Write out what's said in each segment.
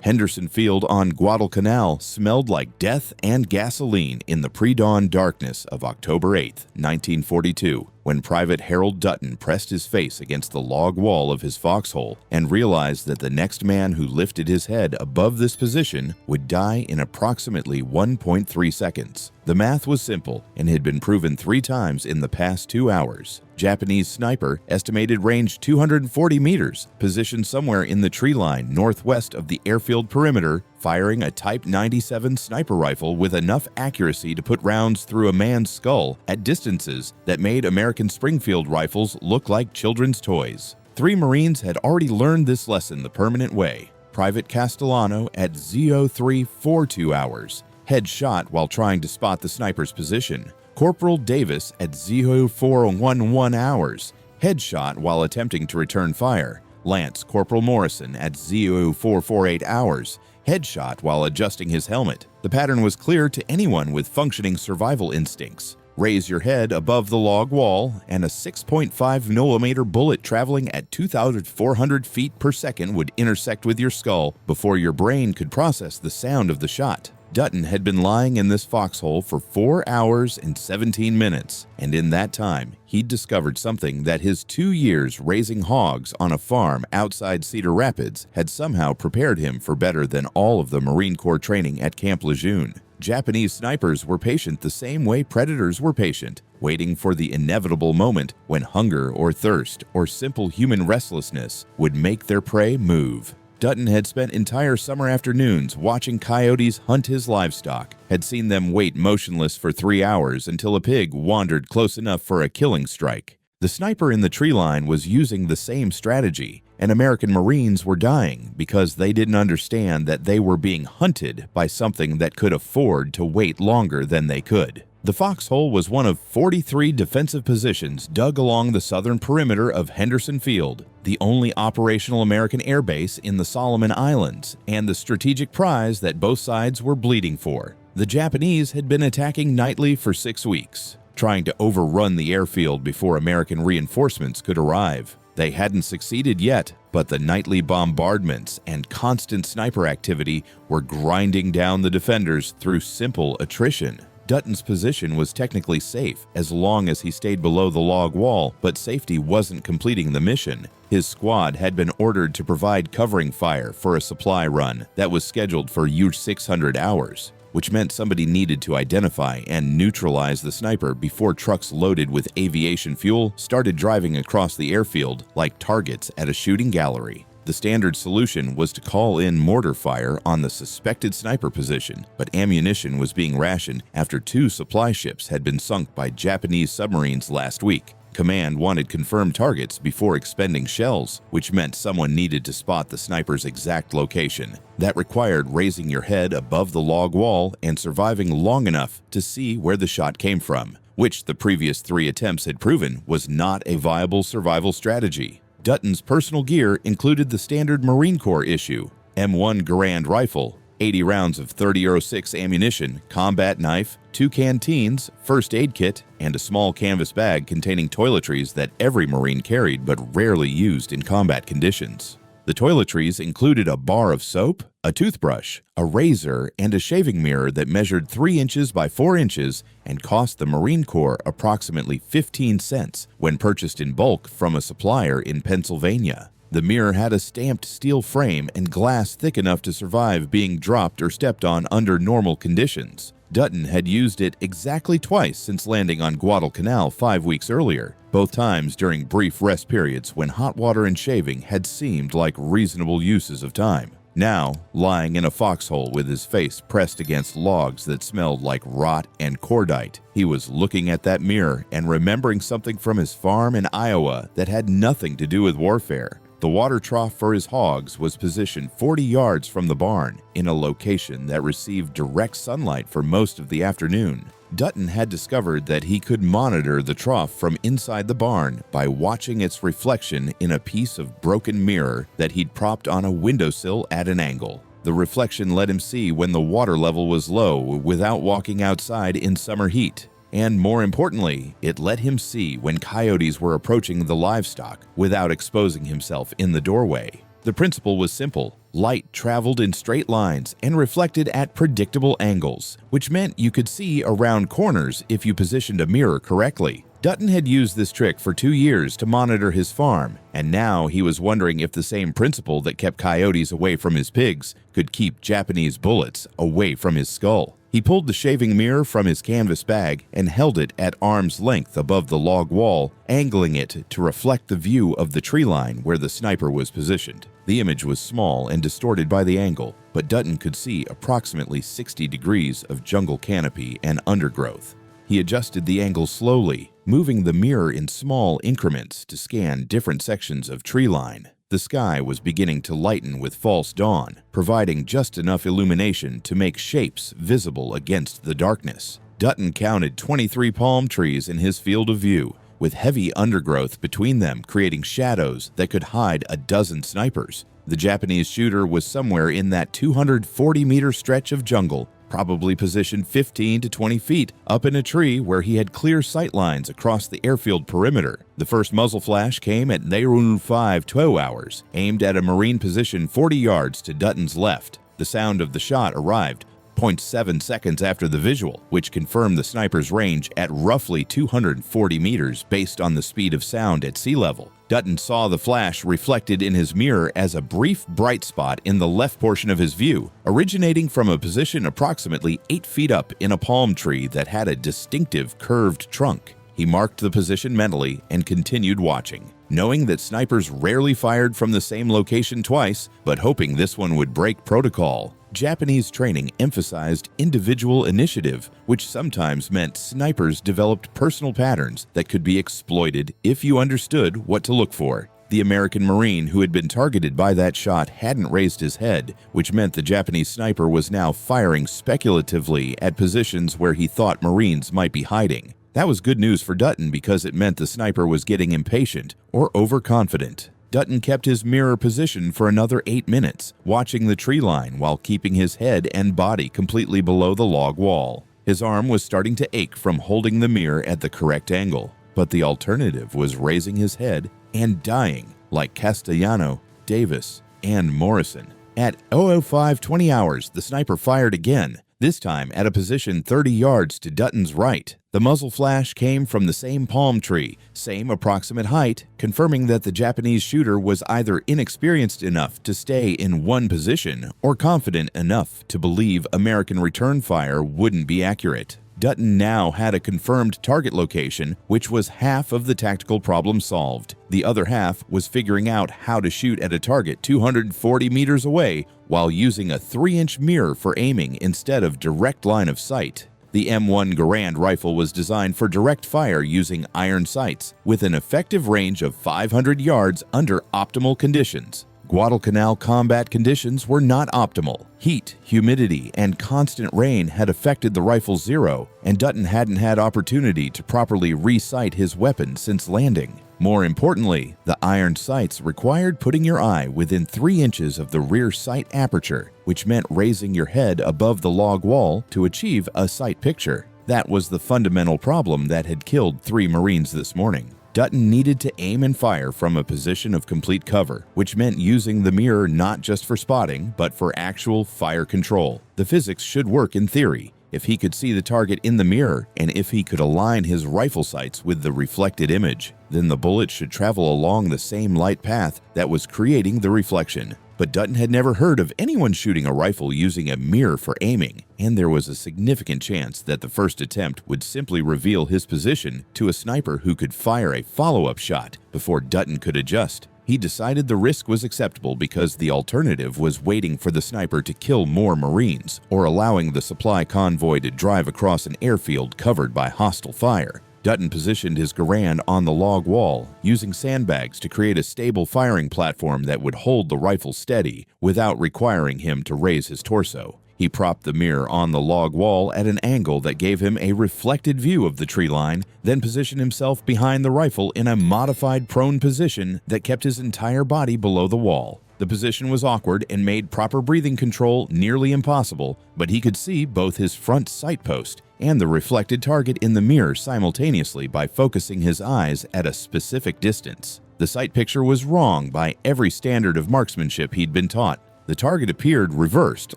Henderson Field on Guadalcanal smelled like death and gasoline in the pre-dawn darkness of October 8, 1942, when Private Harold Dutton pressed his face against the log wall of his foxhole and realized that the next man who lifted his head above this position would die in approximately 1.3 seconds. The math was simple and had been proven 3 times in the past 2 hours. Japanese sniper, estimated range 240 meters, positioned somewhere in the tree line northwest of the airfield perimeter, firing a Type 97 sniper rifle with enough accuracy to put rounds through a man's skull at distances that made American Springfield rifles look like children's toys. 3 Marines had already learned this lesson the permanent way. Private Castellano at Z0342 hours, head shot while trying to spot the sniper's position. Corporal Davis at Z0411 hours, headshot while attempting to return fire. Lance Corporal Morrison at Z0448 hours, headshot while adjusting his helmet. The pattern was clear to anyone with functioning survival instincts. Raise your head above the log wall, and a 6.5mm bullet traveling at 2,400 feet per second would intersect with your skull before your brain could process the sound of the shot. Dutton had been lying in this foxhole for 4 hours and 17 minutes, and in that time, he'd discovered something that his 2 years raising hogs on a farm outside Cedar Rapids had somehow prepared him for better than all of the Marine Corps training at Camp Lejeune. Japanese snipers were patient the same way predators were patient, waiting for the inevitable moment when hunger or thirst or simple human restlessness would make their prey move. Dutton had spent entire summer afternoons watching coyotes hunt his livestock, had seen them wait motionless for 3 hours until a pig wandered close enough for a killing strike. The sniper in the tree line was using the same strategy, and American Marines were dying because they didn't understand that they were being hunted by something that could afford to wait longer than they could. The foxhole was one of 43 defensive positions dug along the southern perimeter of Henderson Field, the only operational American air base in the Solomon Islands, and the strategic prize that both sides were bleeding for. The Japanese had been attacking nightly for 6 weeks, trying to overrun the airfield before American reinforcements could arrive. They hadn't succeeded yet, but the nightly bombardments and constant sniper activity were grinding down the defenders through simple attrition. Dutton's position was technically safe as long as he stayed below the log wall, but safety wasn't completing the mission. His squad had been ordered to provide covering fire for a supply run that was scheduled for U-600 hours, which meant somebody needed to identify and neutralize the sniper before trucks loaded with aviation fuel started driving across the airfield like targets at a shooting gallery. The standard solution was to call in mortar fire on the suspected sniper position, but ammunition was being rationed after 2 supply ships had been sunk by Japanese submarines last week. Command wanted confirmed targets before expending shells, which meant someone needed to spot the sniper's exact location. That required raising your head above the log wall and surviving long enough to see where the shot came from, which the previous 3 attempts had proven was not a viable survival strategy. Dutton's personal gear included the standard Marine Corps issue, M1 Garand rifle, 80 rounds of 30-06 ammunition, combat knife, 2 canteens, first aid kit, and a small canvas bag containing toiletries that every Marine carried but rarely used in combat conditions. The toiletries included a bar of soap, a toothbrush, a razor, and a shaving mirror that measured 3 inches by 4 inches and cost the Marine Corps approximately 15 cents when purchased in bulk from a supplier in Pennsylvania. The mirror had a stamped steel frame and glass thick enough to survive being dropped or stepped on under normal conditions. Dutton had used it exactly twice since landing on Guadalcanal 5 weeks earlier, both times during brief rest periods when hot water and shaving had seemed like reasonable uses of time. Now, lying in a foxhole with his face pressed against logs that smelled like rot and cordite, he was looking at that mirror and remembering something from his farm in Iowa that had nothing to do with warfare. The water trough for his hogs was positioned 40 yards from the barn, in a location that received direct sunlight for most of the afternoon. Dutton had discovered that he could monitor the trough from inside the barn by watching its reflection in a piece of broken mirror that he'd propped on a windowsill at an angle. The reflection let him see when the water level was low without walking outside in summer heat. And more importantly, it let him see when coyotes were approaching the livestock without exposing himself in the doorway. The principle was simple. Light traveled in straight lines and reflected at predictable angles, which meant you could see around corners if you positioned a mirror correctly. Dutton had used this trick for 2 years to monitor his farm, and now he was wondering if the same principle that kept coyotes away from his pigs could keep Japanese bullets away from his skull. He pulled the shaving mirror from his canvas bag and held it at arm's length above the log wall, angling it to reflect the view of the tree line where the sniper was positioned. The image was small and distorted by the angle, but Dutton could see approximately 60 degrees of jungle canopy and undergrowth. He adjusted the angle slowly, moving the mirror in small increments to scan different sections of tree line. The sky was beginning to lighten with false dawn, providing just enough illumination to make shapes visible against the darkness. Dutton counted 23 palm trees in his field of view, with heavy undergrowth between them creating shadows that could hide a dozen snipers. The Japanese shooter was somewhere in that 240-meter stretch of jungle, probably positioned 15 to 20 feet up in a tree where he had clear sight lines across the airfield perimeter. The first muzzle flash came at 05:02 hours, aimed at a Marine position 40 yards to Dutton's left. The sound of the shot arrived 0.7 seconds after the visual, which confirmed the sniper's range at roughly 240 meters based on the speed of sound at sea level. Dutton saw the flash reflected in his mirror as a brief bright spot in the left portion of his view, originating from a position approximately 8 feet up in a palm tree that had a distinctive curved trunk. He marked the position mentally and continued watching, knowing that snipers rarely fired from the same location twice, but hoping this one would break protocol. Japanese training emphasized individual initiative, which sometimes meant snipers developed personal patterns that could be exploited if you understood what to look for. The American Marine who had been targeted by that shot hadn't raised his head, which meant the Japanese sniper was now firing speculatively at positions where he thought Marines might be hiding. That was good news for Dutton because it meant the sniper was getting impatient or overconfident. Dutton kept his mirror position for another 8 minutes, watching the tree line while keeping his head and body completely below the log wall. His arm was starting to ache from holding the mirror at the correct angle, but the alternative was raising his head and dying like Castellano, Davis, and Morrison. At 05:20 hours, the sniper fired again, this time at a position 30 yards to Dutton's right. The muzzle flash came from the same palm tree, same approximate height, confirming that the Japanese shooter was either inexperienced enough to stay in one position or confident enough to believe American return fire wouldn't be accurate. Dutton now had a confirmed target location, which was half of the tactical problem solved. The other half was figuring out how to shoot at a target 240 meters away while using a 3-inch mirror for aiming instead of direct line of sight. The M1 Garand rifle was designed for direct fire using iron sights, with an effective range of 500 yards under optimal conditions. Guadalcanal combat conditions were not optimal. Heat, humidity, and constant rain had affected the rifle's zero, and Dutton hadn't had opportunity to properly re-sight his weapon since landing. More importantly, the iron sights required putting your eye within 3 inches of the rear sight aperture, which meant raising your head above the log wall to achieve a sight picture. That was the fundamental problem that had killed 3 Marines this morning. Dutton needed to aim and fire from a position of complete cover, which meant using the mirror not just for spotting, but for actual fire control. The physics should work in theory. If he could see the target in the mirror, and if he could align his rifle sights with the reflected image, then the bullet should travel along the same light path that was creating the reflection. But Dutton had never heard of anyone shooting a rifle using a mirror for aiming, and there was a significant chance that the first attempt would simply reveal his position to a sniper who could fire a follow-up shot before Dutton could adjust. He decided the risk was acceptable because the alternative was waiting for the sniper to kill more Marines or allowing the supply convoy to drive across an airfield covered by hostile fire. Dutton positioned his Garand on the log wall, using sandbags to create a stable firing platform that would hold the rifle steady without requiring him to raise his torso. He propped the mirror on the log wall at an angle that gave him a reflected view of the tree line, then positioned himself behind the rifle in a modified prone position that kept his entire body below the wall. The position was awkward and made proper breathing control nearly impossible, but he could see both his front sight post and the reflected target in the mirror simultaneously by focusing his eyes at a specific distance. The sight picture was wrong by every standard of marksmanship he'd been taught. The target appeared reversed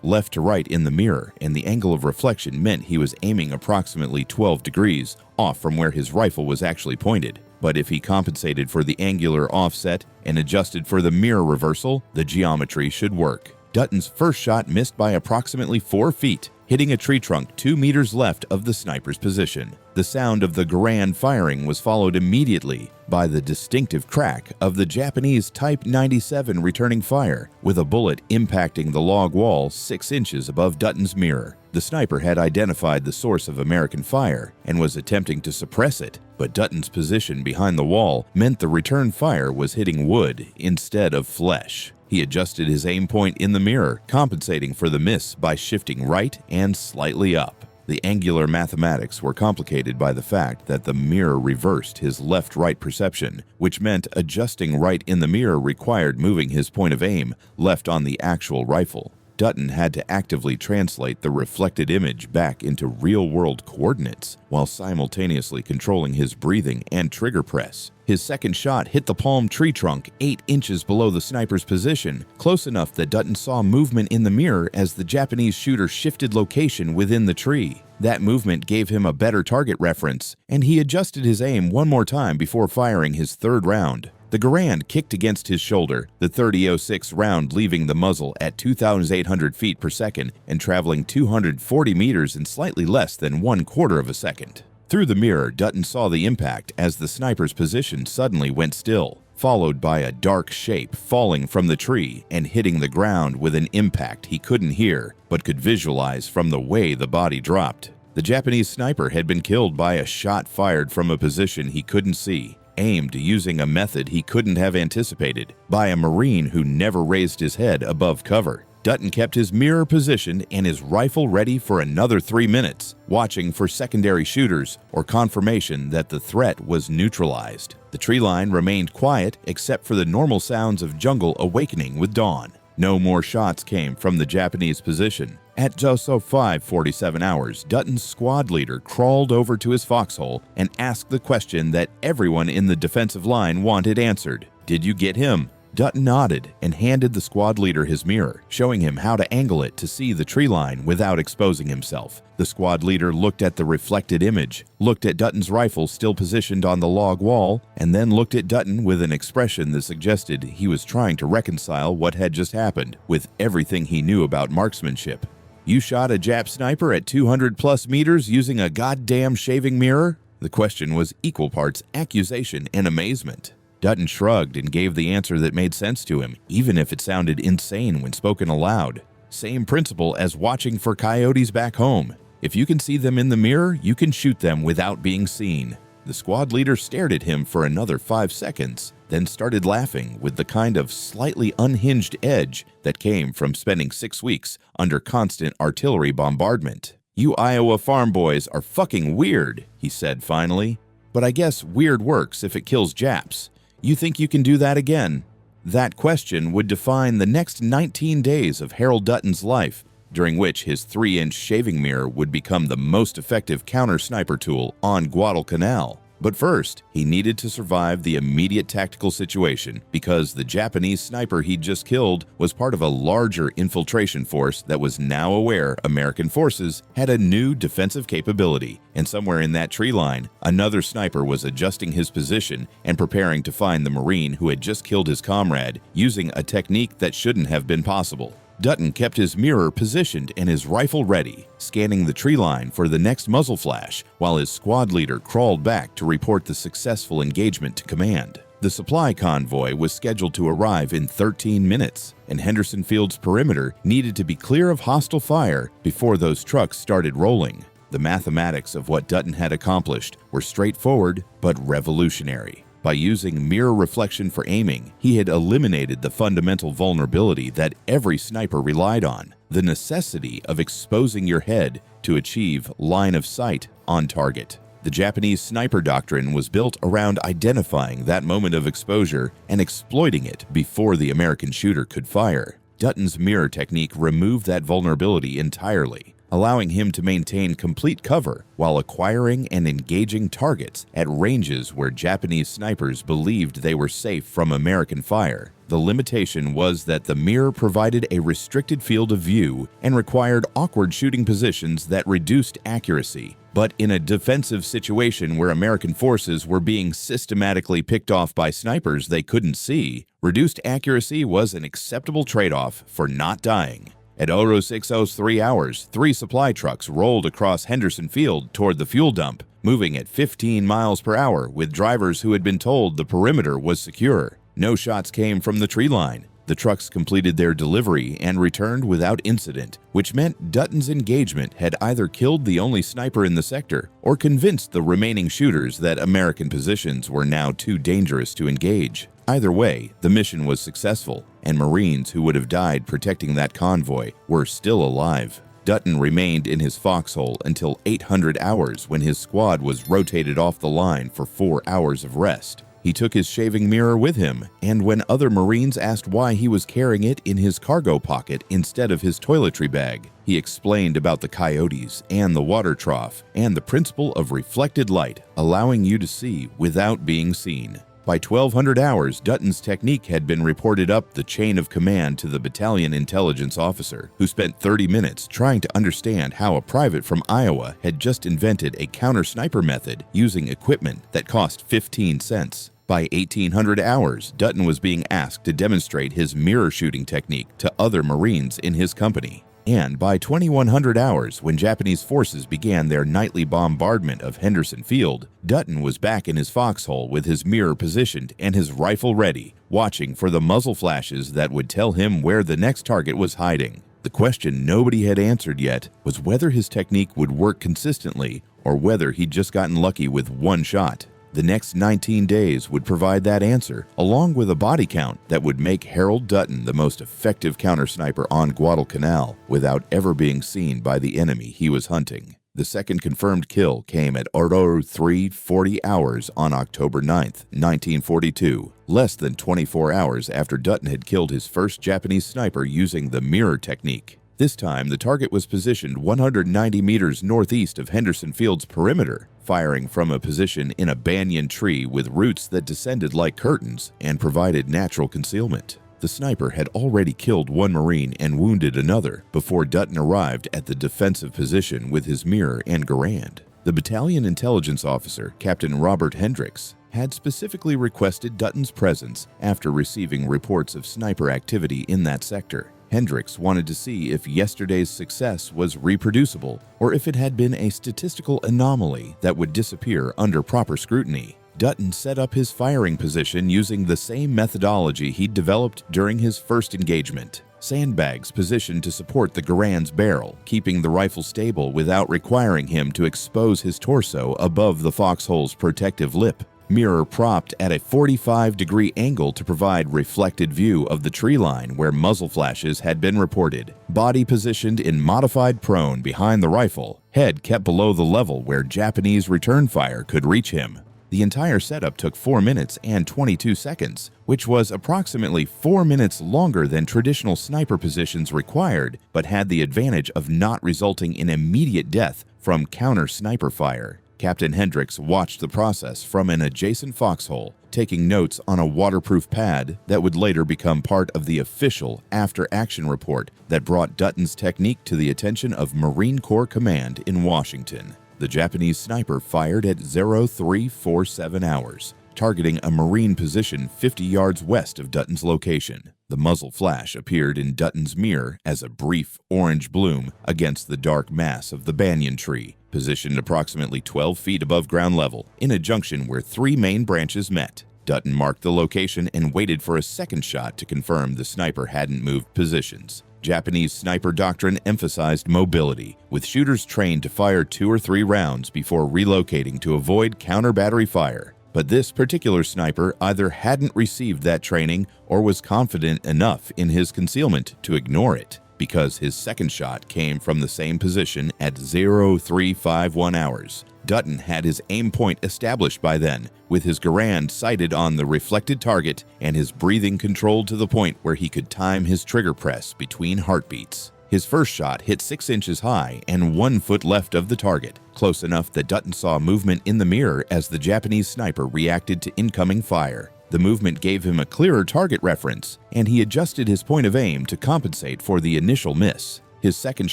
left to right in the mirror, and the angle of reflection meant he was aiming approximately 12 degrees off from where his rifle was actually pointed. But if he compensated for the angular offset and adjusted for the mirror reversal, the geometry should work. Dutton's first shot missed by approximately 4 feet, hitting a tree trunk 2 meters left of the sniper's position. The sound of the Garand firing was followed immediately by the distinctive crack of the Japanese Type 97 returning fire, with a bullet impacting the log wall 6 inches above Dutton's mirror. The sniper had identified the source of American fire and was attempting to suppress it, but Dutton's position behind the wall meant the return fire was hitting wood instead of flesh. He adjusted his aim point in the mirror, compensating for the miss by shifting right and slightly up. The angular mathematics were complicated by the fact that the mirror reversed his left-right perception, which meant adjusting right in the mirror required moving his point of aim left on the actual rifle. Dutton had to actively translate the reflected image back into real-world coordinates while simultaneously controlling his breathing and trigger press. His second shot hit the palm tree trunk 8 inches below the sniper's position, close enough that Dutton saw movement in the mirror as the Japanese shooter shifted location within the tree. That movement gave him a better target reference, and he adjusted his aim one more time before firing his third round. The Garand kicked against his shoulder, the .30-06 round leaving the muzzle at 2,800 feet per second and traveling 240 meters in slightly less than 1/4 of a second. Through the mirror, Dutton saw the impact as the sniper's position suddenly went still, followed by a dark shape falling from the tree and hitting the ground with an impact he couldn't hear but could visualize from the way the body dropped. The Japanese sniper had been killed by a shot fired from a position he couldn't see, aimed using a method he couldn't have anticipated, by a Marine who never raised his head above cover. Dutton kept his mirror positioned and his rifle ready for another 3 minutes, watching for secondary shooters or confirmation that the threat was neutralized. The tree line remained quiet except for the normal sounds of jungle awakening with dawn. No more shots came from the Japanese position. At just 5:47 hours, Dutton's squad leader crawled over to his foxhole and asked the question that everyone in the defensive line wanted answered. "Did you get him?" Dutton nodded and handed the squad leader his mirror, showing him how to angle it to see the tree line without exposing himself. The squad leader looked at the reflected image, looked at Dutton's rifle still positioned on the log wall, and then looked at Dutton with an expression that suggested he was trying to reconcile what had just happened with everything he knew about marksmanship. "You shot a Jap sniper at 200+ meters using a goddamn shaving mirror?" The question was equal parts accusation and amazement. Dutton shrugged and gave the answer that made sense to him, even if it sounded insane when spoken aloud. Same principle as watching for coyotes back home. If you can see them in the mirror, you can shoot them without being seen. The squad leader stared at him for another 5 seconds, then started laughing with the kind of slightly unhinged edge that came from spending 6 weeks under constant artillery bombardment. "You Iowa farm boys are fucking weird," he said finally. "But I guess weird works if it kills Japs. You think you can do that again?" That question would define the next 19 days of Harold Dutton's life, during which his 3-inch shaving mirror would become the most effective counter-sniper tool on Guadalcanal. But first, he needed to survive the immediate tactical situation because the Japanese sniper he'd just killed was part of a larger infiltration force that was now aware American forces had a new defensive capability, and somewhere in that tree line, another sniper was adjusting his position and preparing to find the Marine who had just killed his comrade using a technique that shouldn't have been possible. Dutton kept his mirror positioned and his rifle ready, scanning the tree line for the next muzzle flash, while his squad leader crawled back to report the successful engagement to command. The supply convoy was scheduled to arrive in 13 minutes, and Henderson Field's perimeter needed to be clear of hostile fire before those trucks started rolling. The mathematics of what Dutton had accomplished were straightforward but revolutionary. By using mirror reflection for aiming, he had eliminated the fundamental vulnerability that every sniper relied on, the necessity of exposing your head to achieve line of sight on target. The Japanese sniper doctrine was built around identifying that moment of exposure and exploiting it before the American shooter could fire. Dutton's mirror technique removed that vulnerability entirely. allowing him to maintain complete cover while acquiring and engaging targets at ranges where Japanese snipers believed they were safe from American fire. The limitation was that the mirror provided a restricted field of view and required awkward shooting positions that reduced accuracy. But in a defensive situation where American forces were being systematically picked off by snipers they couldn't see, reduced accuracy was an acceptable trade-off for not dying. At 06:03 hours, 3 supply trucks rolled across Henderson Field toward the fuel dump, moving at 15 miles per hour with drivers who had been told the perimeter was secure. No shots came from the tree line. The trucks completed their delivery and returned without incident, which meant Dutton's engagement had either killed the only sniper in the sector or convinced the remaining shooters that American positions were now too dangerous to engage. Either way, the mission was successful, and Marines who would have died protecting that convoy were still alive. Dutton remained in his foxhole until 800 hours when his squad was rotated off the line for 4 hours of rest. He took his shaving mirror with him, and when other Marines asked why he was carrying it in his cargo pocket instead of his toiletry bag, he explained about the coyotes and the water trough and the principle of reflected light, allowing you to see without being seen. By 1200 hours, Dutton's technique had been reported up the chain of command to the battalion intelligence officer, who spent 30 minutes trying to understand how a private from Iowa had just invented a counter-sniper method using equipment that cost 15 cents. By 1800 hours, Dutton was being asked to demonstrate his mirror shooting technique to other Marines in his company. And by 2100 hours, when Japanese forces began their nightly bombardment of Henderson Field, Dutton was back in his foxhole with his mirror positioned and his rifle ready, watching for the muzzle flashes that would tell him where the next target was hiding. The question nobody had answered yet was whether his technique would work consistently or whether he'd just gotten lucky with one shot. The next 19 days would provide that answer, along with a body count that would make Harold Dutton the most effective counter-sniper on Guadalcanal without ever being seen by the enemy he was hunting. The second confirmed kill came at 03:40 hours on October 9th, 1942, less than 24 hours after Dutton had killed his first Japanese sniper using the mirror technique. This time, the target was positioned 190 meters northeast of Henderson Field's perimeter, firing from a position in a banyan tree with roots that descended like curtains and provided natural concealment. The sniper had already killed one Marine and wounded another before Dutton arrived at the defensive position with his mirror and Garand. The battalion intelligence officer, Captain Robert Hendricks, had specifically requested Dutton's presence after receiving reports of sniper activity in that sector. Hendricks wanted to see if yesterday's success was reproducible or if it had been a statistical anomaly that would disappear under proper scrutiny. Dutton set up his firing position using the same methodology he'd developed during his first engagement. Sandbags positioned to support the Garand's barrel, keeping the rifle stable without requiring him to expose his torso above the foxhole's protective lip. Mirror propped at a 45-degree angle to provide reflected view of the tree line where muzzle flashes had been reported. Body positioned in modified prone behind the rifle, head kept below the level where Japanese return fire could reach him. The entire setup took 4 minutes and 22 seconds, which was approximately 4 minutes longer than traditional sniper positions required, but had the advantage of not resulting in immediate death from counter-sniper fire. Captain Hendricks watched the process from an adjacent foxhole, taking notes on a waterproof pad that would later become part of the official after-action report that brought Dutton's technique to the attention of Marine Corps Command in Washington. The Japanese sniper fired at 03:47 hours, targeting a Marine position 50 yards west of Dutton's location. The muzzle flash appeared in Dutton's mirror as a brief orange bloom against the dark mass of the banyan tree, positioned approximately 12 feet above ground level in a junction where 3 main branches met. Dutton marked the location and waited for a second shot to confirm the sniper hadn't moved positions. Japanese sniper doctrine emphasized mobility, with shooters trained to fire 2 or 3 rounds before relocating to avoid counter-battery fire. But this particular sniper either hadn't received that training or was confident enough in his concealment to ignore it, because his second shot came from the same position at 03:51 hours. Dutton had his aim point established by then, with his Garand sighted on the reflected target and his breathing controlled to the point where he could time his trigger press between heartbeats. His first shot hit 6 inches high and 1 foot left of the target, close enough that Dutton saw movement in the mirror as the Japanese sniper reacted to incoming fire. The movement gave him a clearer target reference, and he adjusted his point of aim to compensate for the initial miss. His second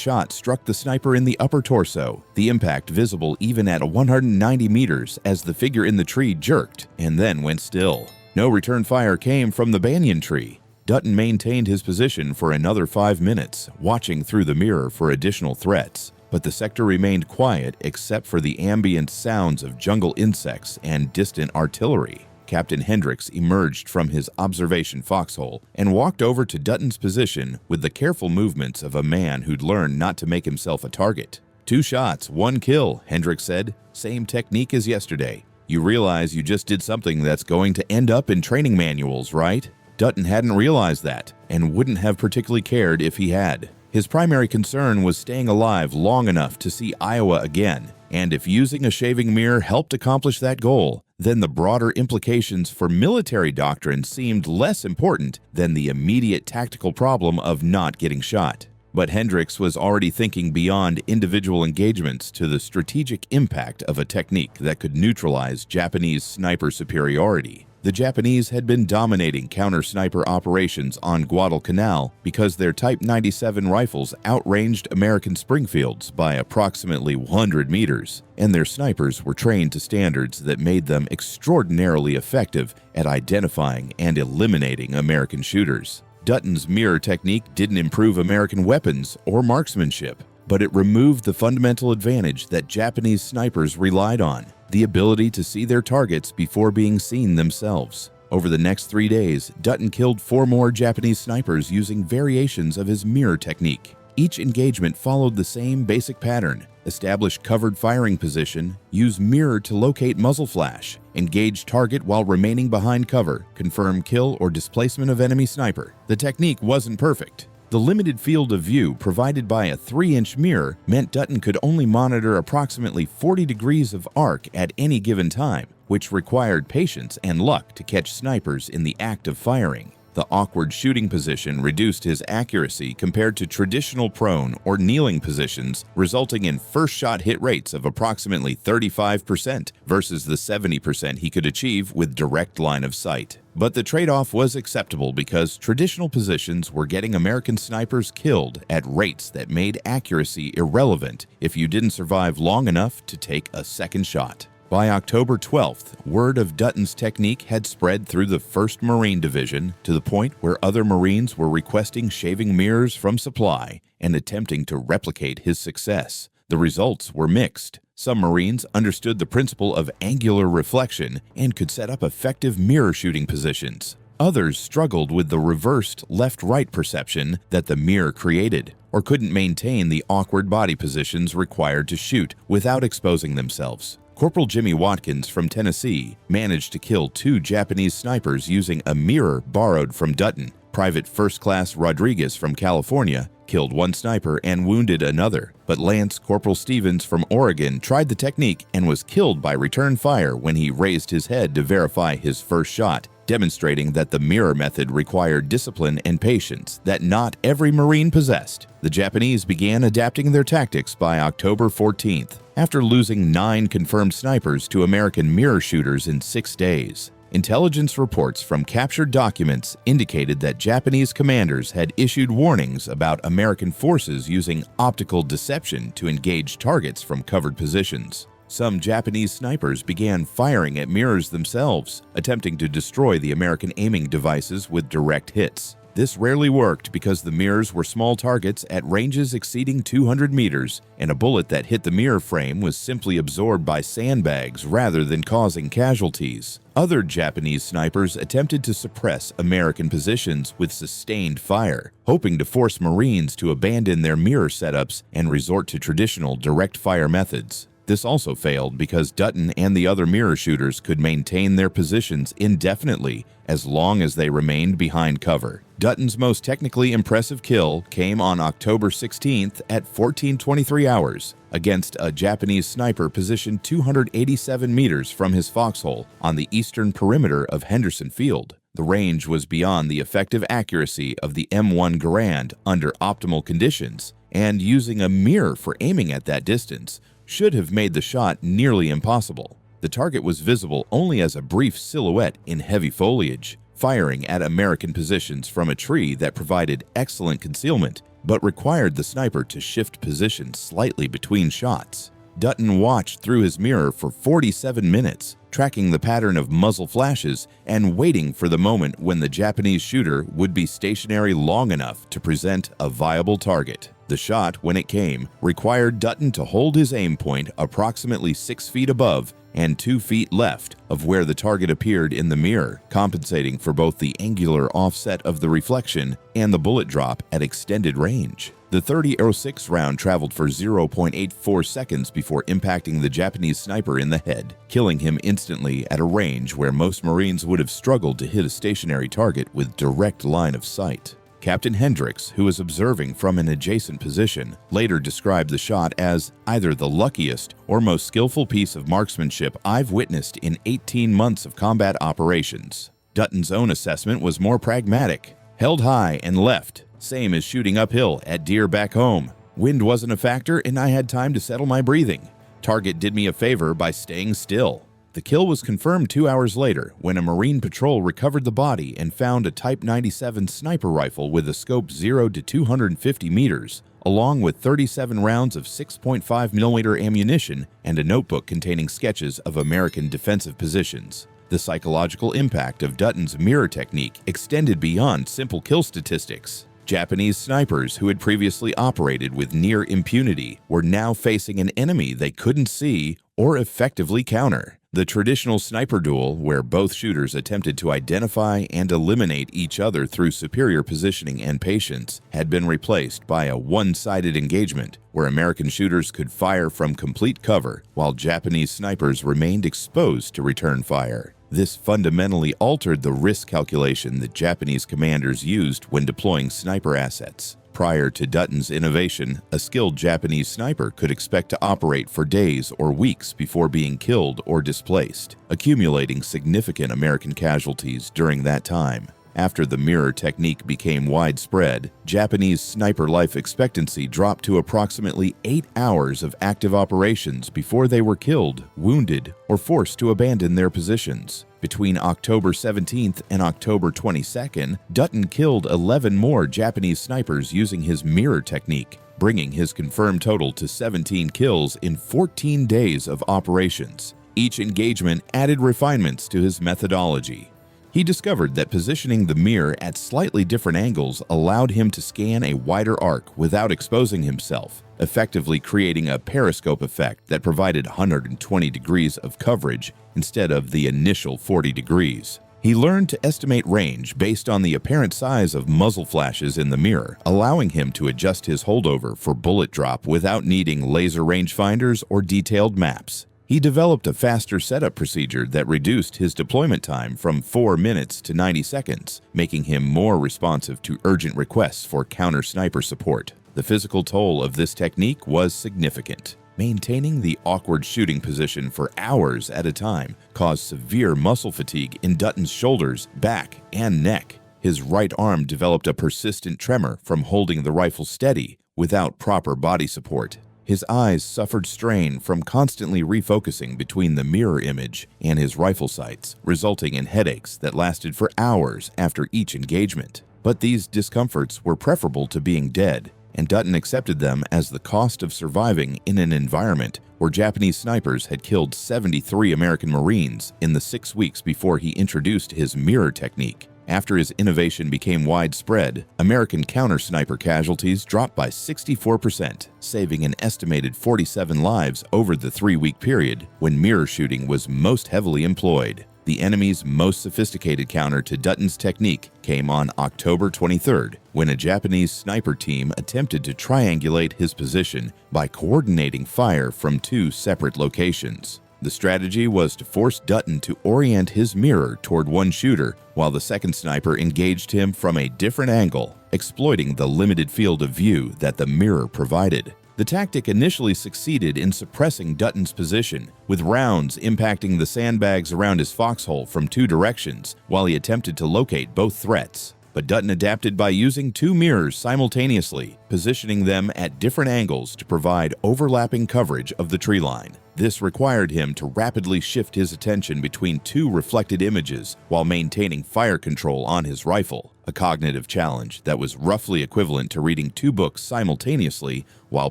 shot struck the sniper in the upper torso, the impact visible even at 190 meters as the figure in the tree jerked and then went still. No return fire came from the banyan tree. Dutton maintained his position for another 5 minutes, watching through the mirror for additional threats, but the sector remained quiet except for the ambient sounds of jungle insects and distant artillery. Captain Hendricks emerged from his observation foxhole and walked over to Dutton's position with the careful movements of a man who'd learned not to make himself a target. 2 shots, 1 kill, Hendricks said. Same technique as yesterday. You realize you just did something that's going to end up in training manuals, right? Dutton hadn't realized that and wouldn't have particularly cared if he had. His primary concern was staying alive long enough to see Iowa again, and if using a shaving mirror helped accomplish that goal, then the broader implications for military doctrine seemed less important than the immediate tactical problem of not getting shot. But Hendricks was already thinking beyond individual engagements to the strategic impact of a technique that could neutralize Japanese sniper superiority. The Japanese had been dominating counter-sniper operations on Guadalcanal because their Type 97 rifles outranged American Springfields by approximately 100 meters, and their snipers were trained to standards that made them extraordinarily effective at identifying and eliminating American shooters. Dutton's mirror technique didn't improve American weapons or marksmanship, but it removed the fundamental advantage that Japanese snipers relied on: the ability to see their targets before being seen themselves. Over the next 3 days, Dutton killed 4 more Japanese snipers using variations of his mirror technique. Each engagement followed the same basic pattern: establish covered firing position, use mirror to locate muzzle flash, engage target while remaining behind cover, confirm kill or displacement of enemy sniper. The technique wasn't perfect. The limited field of view provided by a 3-inch mirror meant Dutton could only monitor approximately 40 degrees of arc at any given time, which required patience and luck to catch snipers in the act of firing. The awkward shooting position reduced his accuracy compared to traditional prone or kneeling positions, resulting in first-shot hit rates of approximately 35% versus the 70% he could achieve with direct line of sight. But the trade-off was acceptable because traditional positions were getting American snipers killed at rates that made accuracy irrelevant if you didn't survive long enough to take a second shot. By October 12th, word of Dutton's technique had spread through the 1st Marine Division to the point where other Marines were requesting shaving mirrors from supply and attempting to replicate his success. The results were mixed. Some Marines understood the principle of angular reflection and could set up effective mirror shooting positions. Others struggled with the reversed left-right perception that the mirror created, or couldn't maintain the awkward body positions required to shoot without exposing themselves. Corporal Jimmy Watkins from Tennessee managed to kill 2 Japanese snipers using a mirror borrowed from Dutton. Private First Class Rodriguez from California killed 1 sniper and wounded another, but Lance Corporal Stevens from Oregon tried the technique and was killed by return fire when he raised his head to verify his first shot, demonstrating that the mirror method required discipline and patience that not every Marine possessed. The Japanese began adapting their tactics by October 14th, after losing 9 confirmed snipers to American mirror shooters in 6 days. Intelligence reports from captured documents indicated that Japanese commanders had issued warnings about American forces using optical deception to engage targets from covered positions. Some Japanese snipers began firing at mirrors themselves, attempting to destroy the American aiming devices with direct hits. This rarely worked because the mirrors were small targets at ranges exceeding 200 meters, and a bullet that hit the mirror frame was simply absorbed by sandbags rather than causing casualties. Other Japanese snipers attempted to suppress American positions with sustained fire, hoping to force Marines to abandon their mirror setups and resort to traditional direct fire methods. This also failed because Dutton and the other mirror shooters could maintain their positions indefinitely as long as they remained behind cover. Dutton's most technically impressive kill came on October 16th at 14:23 hours against a Japanese sniper positioned 287 meters from his foxhole on the eastern perimeter of Henderson Field. The range was beyond the effective accuracy of the M1 Garand under optimal conditions, and using a mirror for aiming at that distance should have made the shot nearly impossible. The target was visible only as a brief silhouette in heavy foliage, firing at American positions from a tree that provided excellent concealment, but required the sniper to shift position slightly between shots. Dutton watched through his mirror for 47 minutes, tracking the pattern of muzzle flashes and waiting for the moment when the Japanese shooter would be stationary long enough to present a viable target. The shot, when it came, required Dutton to hold his aim point approximately 6 feet above and 2 feet left of where the target appeared in the mirror, compensating for both the angular offset of the reflection and the bullet drop at extended range. The .30-06 round traveled for 0.84 seconds before impacting the Japanese sniper in the head, killing him instantly at a range where most Marines would have struggled to hit a stationary target with direct line of sight. Captain Hendricks, who was observing from an adjacent position, later described the shot as either the luckiest or most skillful piece of marksmanship I've witnessed in 18 months of combat operations. Dutton's own assessment was more pragmatic. Held high and left, same as shooting uphill at deer back home. Wind wasn't a factor and I had time to settle my breathing. Target did me a favor by staying still. The kill was confirmed 2 hours later when a Marine patrol recovered the body and found a Type 97 sniper rifle with a scope 0 to 250 meters, along with 37 rounds of 6.5mm ammunition and a notebook containing sketches of American defensive positions. The psychological impact of Dutton's mirror technique extended beyond simple kill statistics. Japanese snipers who had previously operated with near impunity were now facing an enemy they couldn't see or effectively counter. The traditional sniper duel, where both shooters attempted to identify and eliminate each other through superior positioning and patience, had been replaced by a one-sided engagement where American shooters could fire from complete cover while Japanese snipers remained exposed to return fire. This fundamentally altered the risk calculation that Japanese commanders used when deploying sniper assets. Prior to Dutton's innovation, a skilled Japanese sniper could expect to operate for days or weeks before being killed or displaced, accumulating significant American casualties during that time. After the mirror technique became widespread, Japanese sniper life expectancy dropped to approximately 8 hours of active operations before they were killed, wounded, or forced to abandon their positions. Between October 17th and October 22nd, Dutton killed 11 more Japanese snipers using his mirror technique, bringing his confirmed total to 17 kills in 14 days of operations. Each engagement added refinements to his methodology. He discovered that positioning the mirror at slightly different angles allowed him to scan a wider arc without exposing himself, effectively creating a periscope effect that provided 120 degrees of coverage instead of the initial 40 degrees. He learned to estimate range based on the apparent size of muzzle flashes in the mirror, allowing him to adjust his holdover for bullet drop without needing laser rangefinders or detailed maps. He developed a faster setup procedure that reduced his deployment time from 4 minutes to 90 seconds, making him more responsive to urgent requests for counter-sniper support. The physical toll of this technique was significant. Maintaining the awkward shooting position for hours at a time caused severe muscle fatigue in Dutton's shoulders, back, and neck. His right arm developed a persistent tremor from holding the rifle steady without proper body support. His eyes suffered strain from constantly refocusing between the mirror image and his rifle sights, resulting in headaches that lasted for hours after each engagement. But these discomforts were preferable to being dead, and Dutton accepted them as the cost of surviving in an environment where Japanese snipers had killed 73 American Marines in the 6 weeks before he introduced his mirror technique. After his innovation became widespread, American counter-sniper casualties dropped by 64%, saving an estimated 47 lives over the 3-week period when mirror shooting was most heavily employed. The enemy's most sophisticated counter to Dutton's technique came on October 23rd, when a Japanese sniper team attempted to triangulate his position by coordinating fire from 2 separate locations. The strategy was to force Dutton to orient his mirror toward one shooter, while the second sniper engaged him from a different angle, exploiting the limited field of view that the mirror provided. The tactic initially succeeded in suppressing Dutton's position, with rounds impacting the sandbags around his foxhole from two directions while he attempted to locate both threats. But Dutton adapted by using two mirrors simultaneously, positioning them at different angles to provide overlapping coverage of the tree line. This required him to rapidly shift his attention between two reflected images while maintaining fire control on his rifle, a cognitive challenge that was roughly equivalent to reading two books simultaneously while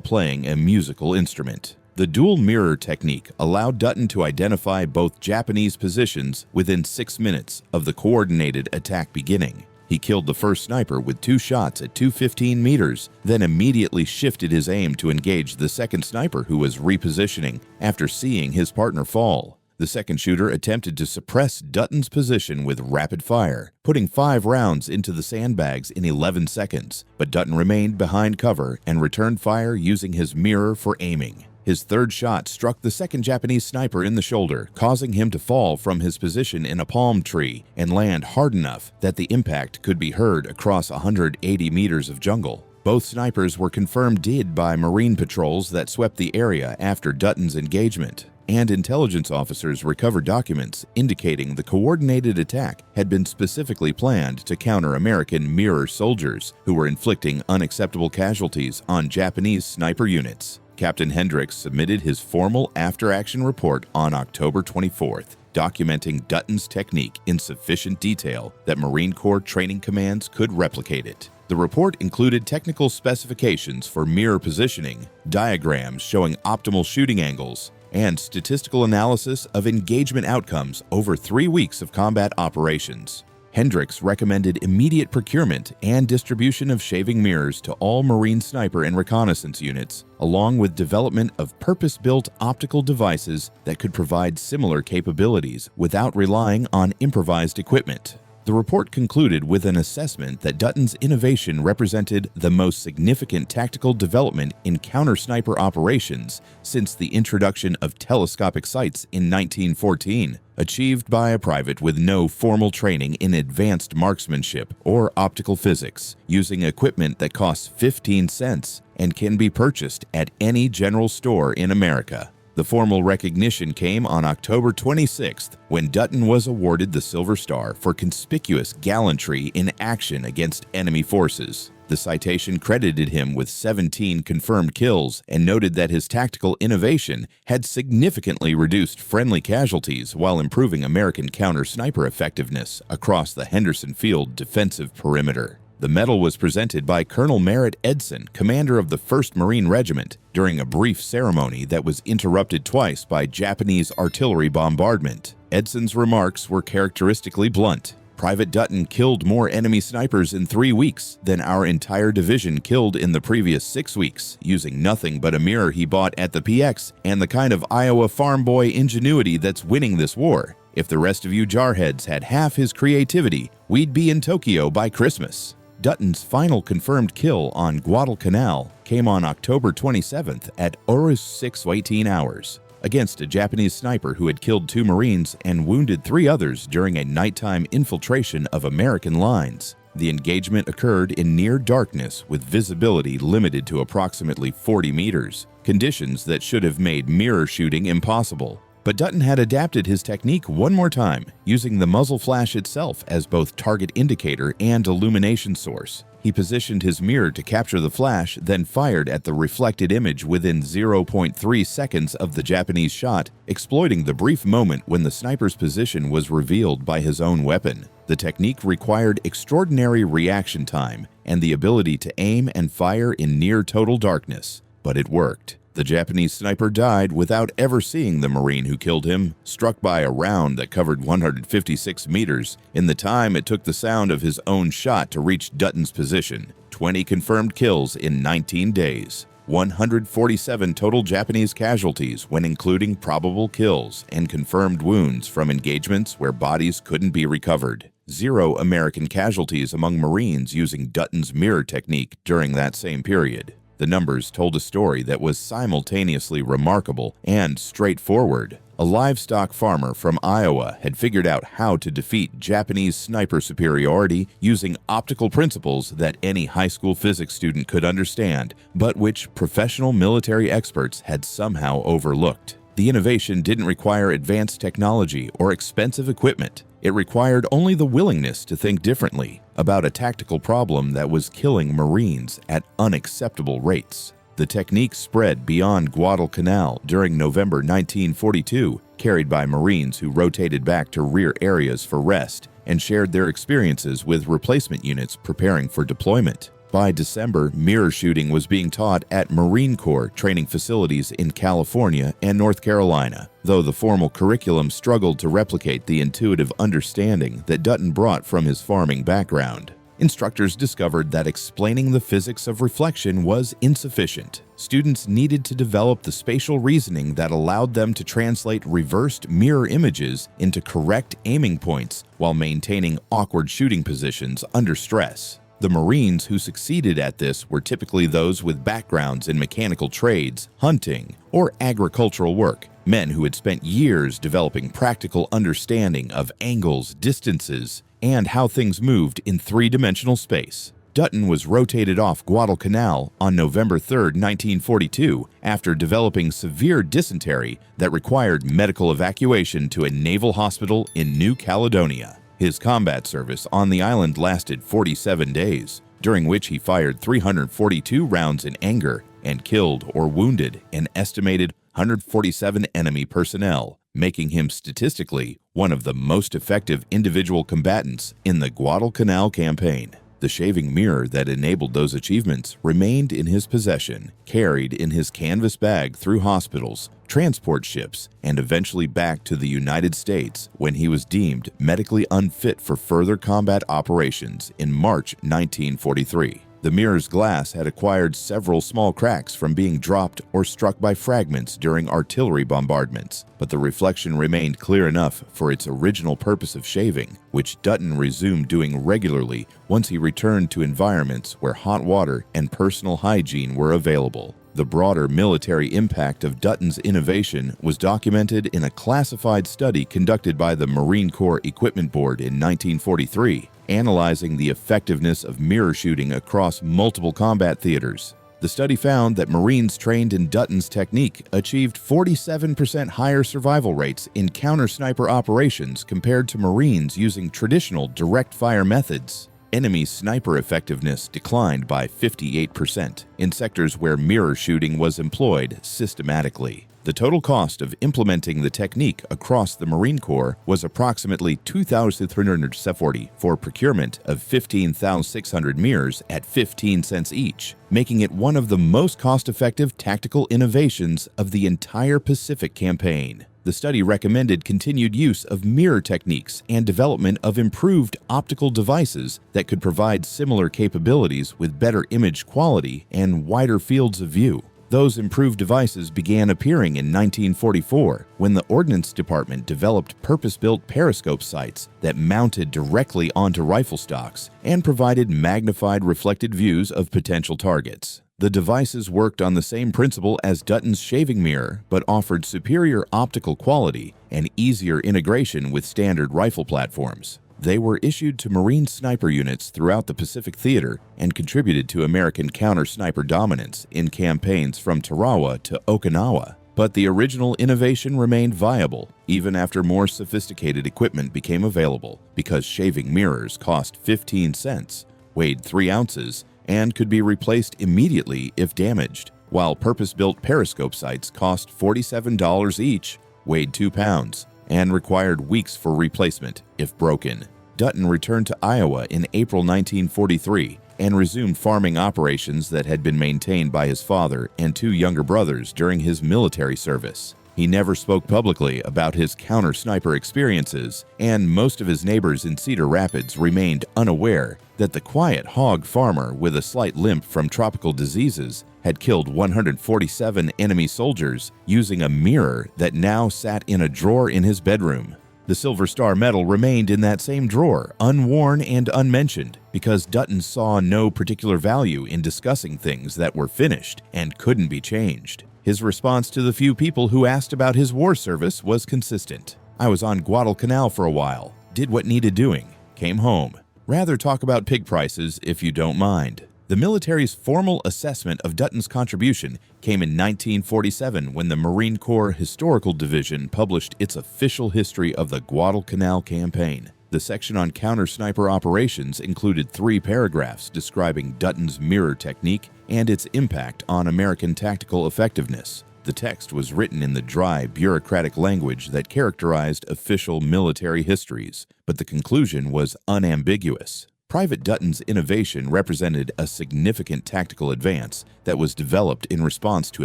playing a musical instrument. The dual mirror technique allowed Dutton to identify both Japanese positions within 6 minutes of the coordinated attack beginning. He killed the first sniper with 2 shots at 215 meters, then immediately shifted his aim to engage the second sniper who was repositioning after seeing his partner fall. The second shooter attempted to suppress Dutton's position with rapid fire, putting 5 rounds into the sandbags in 11 seconds, but Dutton remained behind cover and returned fire using his mirror for aiming. His third shot struck the second Japanese sniper in the shoulder, causing him to fall from his position in a palm tree and land hard enough that the impact could be heard across 180 meters of jungle. Both snipers were confirmed dead by Marine patrols that swept the area after Dutton's engagement, and intelligence officers recovered documents indicating the coordinated attack had been specifically planned to counter American mirror soldiers who were inflicting unacceptable casualties on Japanese sniper units. Captain Hendricks submitted his formal after-action report on October 24th, documenting Dutton's technique in sufficient detail that Marine Corps training commands could replicate it. The report included technical specifications for mirror positioning, diagrams showing optimal shooting angles, and statistical analysis of engagement outcomes over 3 weeks of combat operations. Hendricks recommended immediate procurement and distribution of shaving mirrors to all Marine sniper and reconnaissance units, along with development of purpose-built optical devices that could provide similar capabilities without relying on improvised equipment. The report concluded with an assessment that Dutton's innovation represented the most significant tactical development in counter-sniper operations since the introduction of telescopic sights in 1914, achieved by a private with no formal training in advanced marksmanship or optical physics, using equipment that costs 15 cents and can be purchased at any general store in America. The formal recognition came on October 26th when Dutton was awarded the Silver Star for conspicuous gallantry in action against enemy forces. The citation credited him with 17 confirmed kills and noted that his tactical innovation had significantly reduced friendly casualties while improving American counter-sniper effectiveness across the Henderson Field defensive perimeter. The medal was presented by Colonel Merritt Edson, commander of the 1st Marine Regiment, during a brief ceremony that was interrupted twice by Japanese artillery bombardment. Edson's remarks were characteristically blunt. Private Dutton killed more enemy snipers in 3 weeks than our entire division killed in the previous 6 weeks, using nothing but a mirror he bought at the PX and the kind of Iowa farm boy ingenuity that's winning this war. If the rest of you jarheads had half his creativity, we'd be in Tokyo by Christmas. Dutton's final confirmed kill on Guadalcanal came on October 27th at Orus 6:18 hours against a Japanese sniper who had killed 2 Marines and wounded 3 others during a nighttime infiltration of American lines. The engagement occurred in near darkness with visibility limited to approximately 40 meters, conditions that should have made mirror shooting impossible. But Dutton had adapted his technique one more time, using the muzzle flash itself as both target indicator and illumination source. He positioned his mirror to capture the flash, then fired at the reflected image within 0.3 seconds of the Japanese shot, exploiting the brief moment when the sniper's position was revealed by his own weapon. The technique required extraordinary reaction time and the ability to aim and fire in near total darkness, but it worked. The Japanese sniper died without ever seeing the Marine who killed him, struck by a round that covered 156 meters in the time it took the sound of his own shot to reach Dutton's position. 20 confirmed kills in 19 days. 147 total Japanese casualties when including probable kills and confirmed wounds from engagements where bodies couldn't be recovered. 0 American casualties among Marines using Dutton's mirror technique during that same period. The numbers told a story that was simultaneously remarkable and straightforward. A livestock farmer from Iowa had figured out how to defeat Japanese sniper superiority using optical principles that any high school physics student could understand, but which professional military experts had somehow overlooked. The innovation didn't require advanced technology or expensive equipment. It required only the willingness to think differently about a tactical problem that was killing Marines at unacceptable rates. The technique spread beyond Guadalcanal during November 1942, carried by Marines who rotated back to rear areas for rest and shared their experiences with replacement units preparing for deployment. By December, mirror shooting was being taught at Marine Corps training facilities in California and North Carolina, though the formal curriculum struggled to replicate the intuitive understanding that Dutton brought from his farming background. Instructors discovered that explaining the physics of reflection was insufficient. Students needed to develop the spatial reasoning that allowed them to translate reversed mirror images into correct aiming points while maintaining awkward shooting positions under stress. The Marines who succeeded at this were typically those with backgrounds in mechanical trades, hunting, or agricultural work, men who had spent years developing practical understanding of angles, distances, and how things moved in three-dimensional space. Dutton was rotated off Guadalcanal on November 3, 1942, after developing severe dysentery that required medical evacuation to a naval hospital in New Caledonia. His combat service on the island lasted 47 days, during which he fired 342 rounds in anger and killed or wounded an estimated 147 enemy personnel, making him statistically one of the most effective individual combatants in the Guadalcanal campaign. The shaving mirror that enabled those achievements remained in his possession, carried in his canvas bag through hospitals, transport ships, and eventually back to the United States when he was deemed medically unfit for further combat operations in March 1943. The mirror's glass had acquired several small cracks from being dropped or struck by fragments during artillery bombardments, but the reflection remained clear enough for its original purpose of shaving, which Dutton resumed doing regularly once he returned to environments where hot water and personal hygiene were available. The broader military impact of Dutton's innovation was documented in a classified study conducted by the Marine Corps Equipment Board in 1943, analyzing the effectiveness of mirror shooting across multiple combat theaters. The study found that Marines trained in Dutton's technique achieved 47% higher survival rates in counter-sniper operations compared to Marines using traditional direct-fire methods. Enemy sniper effectiveness declined by 58% in sectors where mirror shooting was employed systematically. The total cost of implementing the technique across the Marine Corps was approximately $2,340 for procurement of 15,600 mirrors at 15 cents each, making it one of the most cost-effective tactical innovations of the entire Pacific campaign. The study recommended continued use of mirror techniques and development of improved optical devices that could provide similar capabilities with better image quality and wider fields of view. Those improved devices began appearing in 1944 when the Ordnance Department developed purpose-built periscope sights that mounted directly onto rifle stocks and provided magnified reflected views of potential targets. The devices worked on the same principle as Dutton's shaving mirror, but offered superior optical quality and easier integration with standard rifle platforms. They were issued to Marine sniper units throughout the Pacific Theater and contributed to American counter-sniper dominance in campaigns from Tarawa to Okinawa. But the original innovation remained viable even after more sophisticated equipment became available, because shaving mirrors cost 15 cents, weighed 3 ounces, and could be replaced immediately if damaged, while purpose-built periscope sights cost $47 each, weighed 2 pounds, and required weeks for replacement if broken. Dutton returned to Iowa in April 1943 and resumed farming operations that had been maintained by his father and 2 younger brothers during his military service. He never spoke publicly about his counter-sniper experiences, and most of his neighbors in Cedar Rapids remained unaware that the quiet hog farmer with a slight limp from tropical diseases had killed 147 enemy soldiers using a mirror that now sat in a drawer in his bedroom. The Silver Star Medal remained in that same drawer, unworn and unmentioned, because Dutton saw no particular value in discussing things that were finished and couldn't be changed. His response to the few people who asked about his war service was consistent. "I was on Guadalcanal for a while, did what needed doing, came home. Rather talk about pig prices if you don't mind." The military's formal assessment of Dutton's contribution came in 1947 when the Marine Corps Historical Division published its official history of the Guadalcanal campaign. The section on counter-sniper operations included 3 paragraphs describing Dutton's mirror technique and its impact on American tactical effectiveness. The text was written in the dry, bureaucratic language that characterized official military histories, but the conclusion was unambiguous. Private Dutton's innovation represented a significant tactical advance that was developed in response to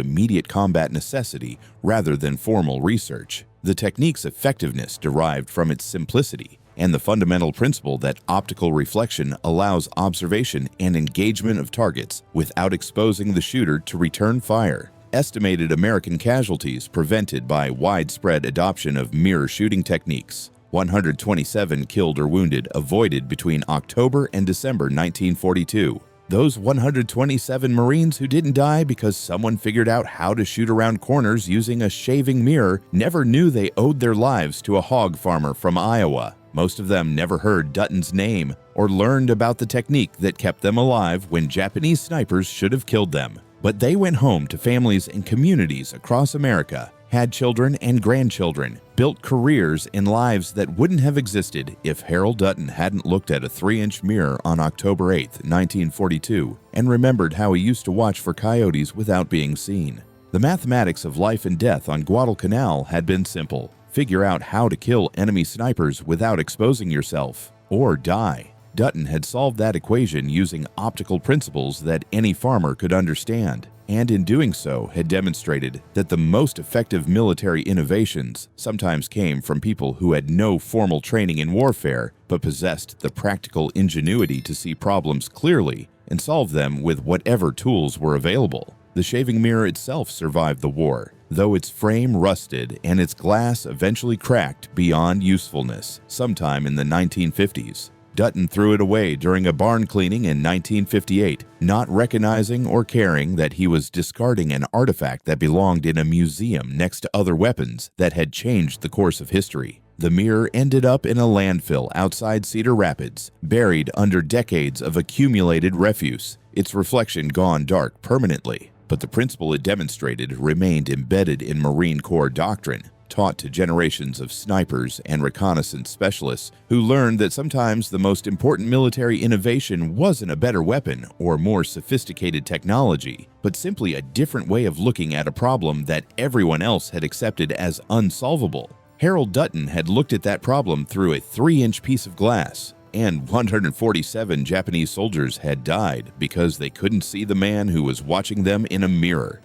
immediate combat necessity rather than formal research. The technique's effectiveness derived from its simplicity and the fundamental principle that optical reflection allows observation and engagement of targets without exposing the shooter to return fire. Estimated American casualties prevented by widespread adoption of mirror shooting techniques. 127 killed or wounded avoided between October and December 1942. Those 127 Marines who didn't die because someone figured out how to shoot around corners using a shaving mirror never knew they owed their lives to a hog farmer from Iowa. Most of them never heard Dutton's name or learned about the technique that kept them alive when Japanese snipers should have killed them. But they went home to families and communities across America, had children and grandchildren, built careers and lives that wouldn't have existed if Harold Dutton hadn't looked at a 3-inch mirror on October 8, 1942, and remembered how he used to watch for coyotes without being seen. The mathematics of life and death on Guadalcanal had been simple. Figure out how to kill enemy snipers without exposing yourself, or die. Dutton had solved that equation using optical principles that any farmer could understand, and in doing so had demonstrated that the most effective military innovations sometimes came from people who had no formal training in warfare but possessed the practical ingenuity to see problems clearly and solve them with whatever tools were available. The shaving mirror itself survived the war, though its frame rusted and its glass eventually cracked beyond usefulness sometime in the 1950s. Dutton threw it away during a barn cleaning in 1958, not recognizing or caring that he was discarding an artifact that belonged in a museum next to other weapons that had changed the course of history. The mirror ended up in a landfill outside Cedar Rapids, buried under decades of accumulated refuse, its reflection gone dark permanently. But the principle it demonstrated remained embedded in Marine Corps doctrine, taught to generations of snipers and reconnaissance specialists who learned that sometimes the most important military innovation wasn't a better weapon or more sophisticated technology, but simply a different way of looking at a problem that everyone else had accepted as unsolvable. Harold Dutton had looked at that problem through a 3-inch piece of glass, and 147 Japanese soldiers had died because they couldn't see the man who was watching them in a mirror.